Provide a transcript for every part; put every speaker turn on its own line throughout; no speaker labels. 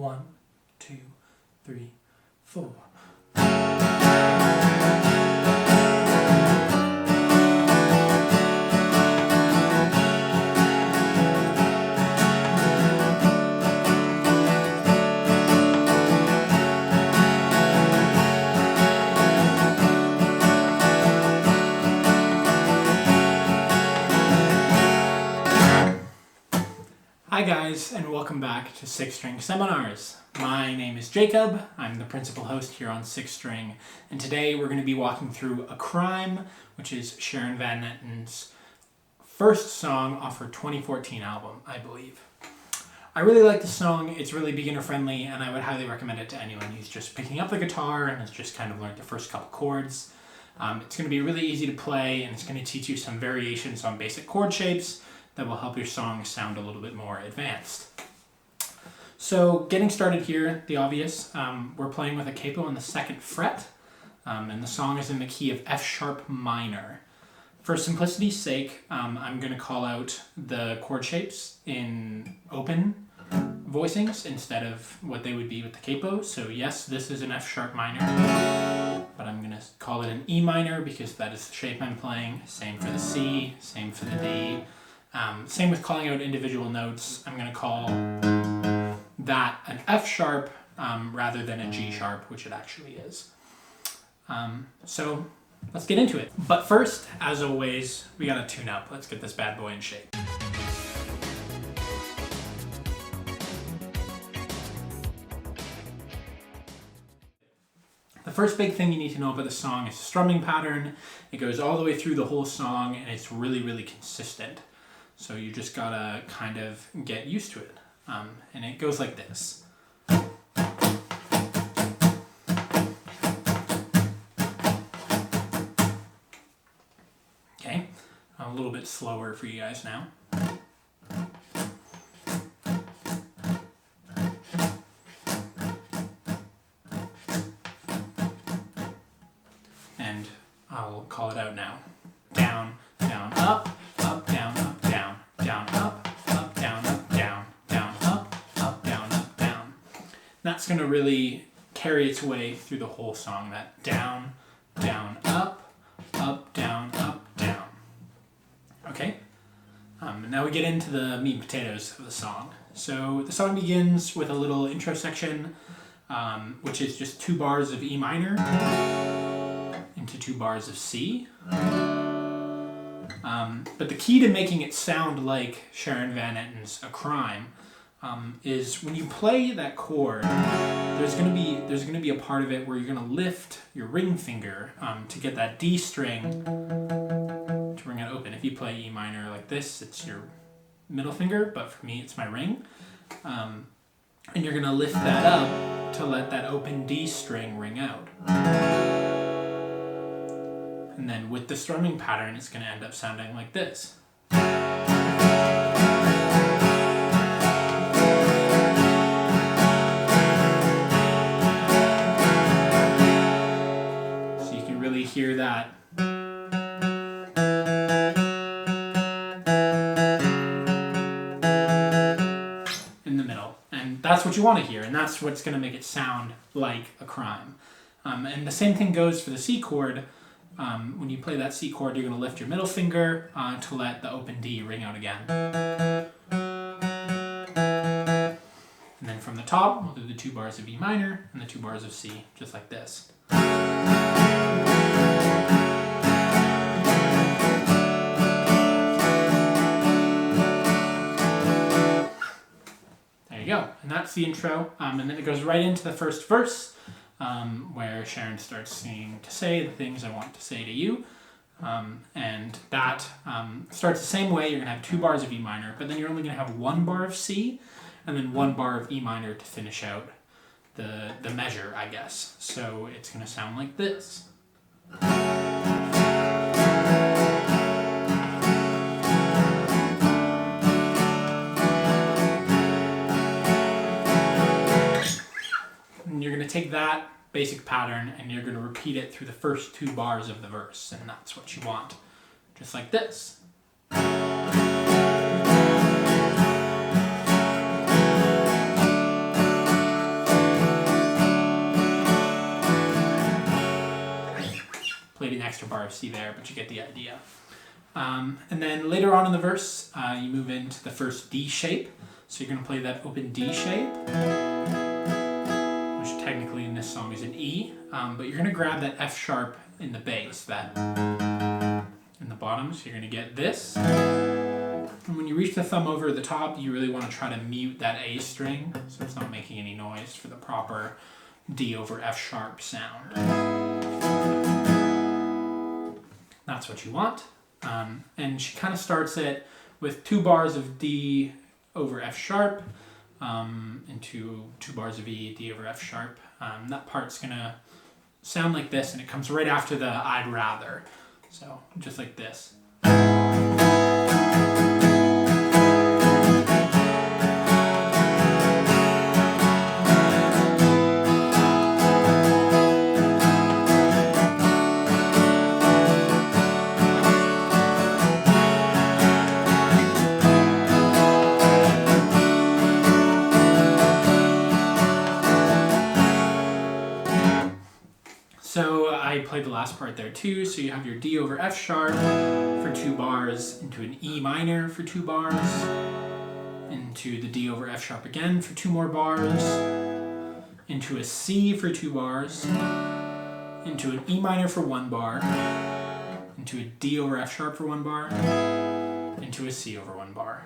1, 2, 3, 4. Hi guys, and welcome back to Six String Seminars. My name is Jacob, I'm the principal host here on Six String, and today we're going to be walking through A Crime, which is Sharon Van Etten's first song off her 2014 album, I believe. I really like the song, it's really beginner friendly, and I would highly recommend it to anyone who's just picking up the guitar and has just kind of learned the first couple chords. It's going to be really easy to play, and it's going to teach you some variations on basic chord shapes that will help your song sound a little bit more advanced. So getting started here, the obvious, we're playing with a capo on the 2nd fret, and the song is in the key of F sharp minor. For simplicity's sake, I'm going to call out the chord shapes in open voicings instead of what they would be with the capo. So yes, this is an F sharp minor, but I'm going to call it an E minor because that is the shape I'm playing. Same for the C, same for the D. Same with calling out individual notes. I'm going to call that an F sharp rather than a G sharp, which it actually is. So let's get into it. But first, as always, we got to tune up. Let's get this bad boy in shape. The first big thing you need to know about the song is the strumming pattern. It goes all the way through the whole song, and it's really, really consistent. So you just gotta kind of get used to it. And it goes like this. Okay, a little bit slower for you guys now. And I'll call it out now. Down, down, up, up, down, up, down, down, up, down, down, up, down. That's going to really carry its way through the whole song, that down, down, up, down, down. Okay? Now we get into the meat and potatoes of the song. So the song begins with a little intro section, which is just 2 bars of E minor into 2 bars of C. But the key to making it sound like Sharon Van Etten's A Crime is when you play that chord, there's gonna be a part of it where you're gonna lift your ring finger to get that D string to ring it open. If you play E minor like this, it's your middle finger, but for me it's my ring. And you're gonna lift that up to let that open D string ring out. And then with the strumming pattern, it's going to end up sounding like this. So you can really hear that. In the middle. And that's what you want to hear, and that's what's going to make it sound like a crime. And the same thing goes for the C chord. When you play that C chord, you're going to lift your middle finger to let the open D ring out again. And then from the top, we'll do the 2 bars of E minor and the 2 bars of C, just like this. There you go. And that's the intro. And then it goes right into the first verse. Where Sharon starts singing to say the things I want to say to you. And that starts the same way. You're going to have 2 bars of E minor, but then you're only going to have 1 bar of C and then 1 bar of E minor to finish out the measure, I guess. So it's going to sound like this. And you're going to take that basic pattern and you're going to repeat it through the first 2 bars of the verse, and that's what you want. Just like this. extra bar of C there, but you get the idea. And then later on in the verse, you move into the first D shape. So you're going to play that open D shape, which technically in this song is an E, but you're going to grab that F sharp in the bass, that in the bottom, so you're going to get this. And when you reach the thumb over the top, you really want to try to mute that A string, so it's not making any noise for the proper D over F sharp sound. That's what you want. And she kind of starts it with 2 bars of D over F sharp into 2 bars of E, D over F sharp. That part's going to sound like this, and it comes right after the I'd rather. So just like this. So I played the last part there too, so you have your D over F sharp for 2 bars, into an E minor for 2 bars, into the D over F sharp again for 2 more bars, into a C for 2 bars, into an E minor for 1 bar, into a D over F sharp for 1 bar, into a C over 1 bar.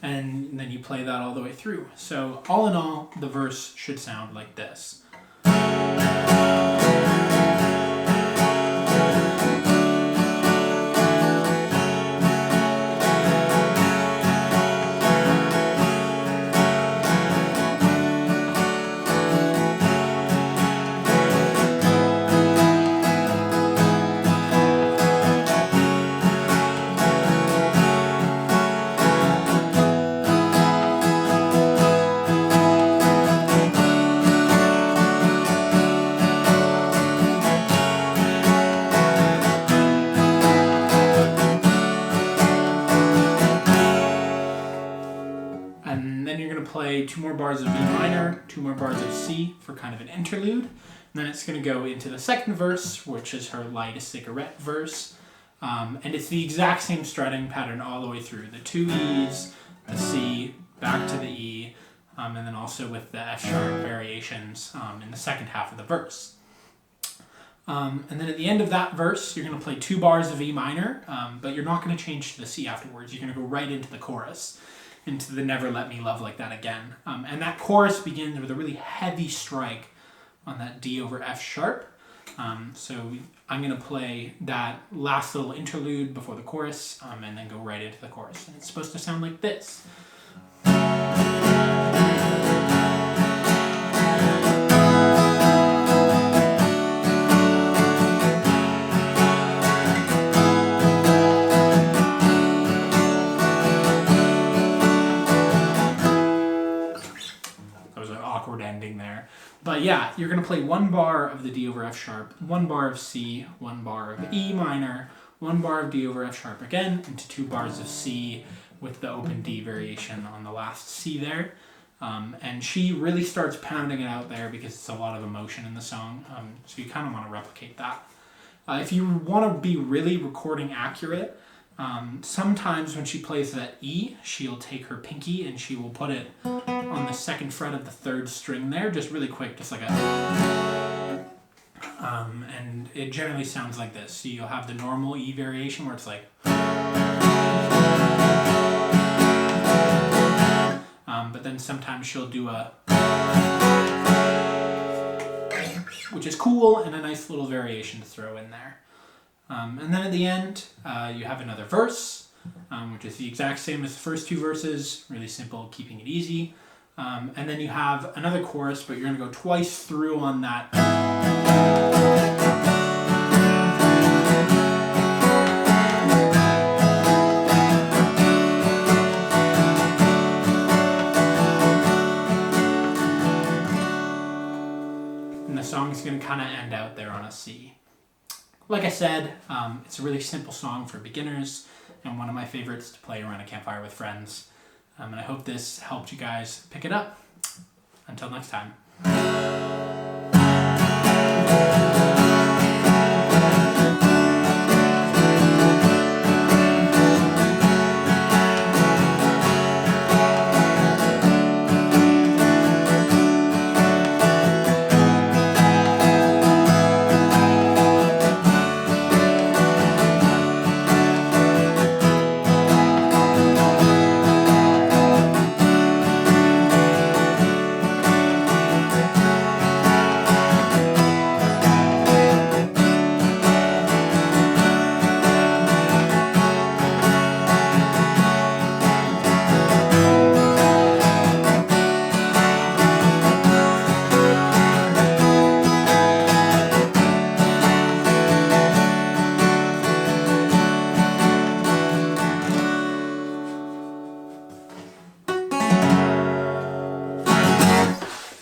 And then you play that all the way through. So all in all, the verse should sound like this. And then you're going to play 2 more bars of E minor, 2 more bars of C for kind of an interlude. And then it's going to go into the second verse, which is her light a cigarette verse. And it's the exact same strutting pattern all the way through. The 2 E's, the C, back to the E, and then also with the F sharp variations in the second half of the verse. And then at the end of that verse, you're going to play 2 bars of E minor, but you're not going to change to the C afterwards. You're going to go right into the chorus, into the Never Let Me Love Like That Again. And that chorus begins with a really heavy strike on that D over F sharp. So I'm going to play that last little interlude before the chorus, and then go right into the chorus. And it's supposed to sound like this. Ending there. But yeah, you're going to play 1 bar of the D over F sharp, 1 bar of C, 1 bar of E minor, 1 bar of D over F sharp again, into 2 bars of C with the open D variation on the last C there. And she really starts pounding it out there because it's a lot of emotion in the song. So you kind of want to replicate that. If you want to be really recording accurate, sometimes when she plays that E, she'll take her pinky and she will put it on the 2nd fret of the 3rd string there, just really quick, just like a... and it generally sounds like this. So you'll have the normal E variation where it's like... but then sometimes she'll do a... which is cool and a nice little variation to throw in there. And then at the end, you have another verse, which is the exact same as the first 2 verses, really simple, keeping it easy. And then you have another chorus, but you're going to go twice through on that. And the song's going to kind of end out there on a C. Like I said, it's a really simple song for beginners and one of my favorites to play around a campfire with friends. And I hope this helped you guys pick it up. Until next time.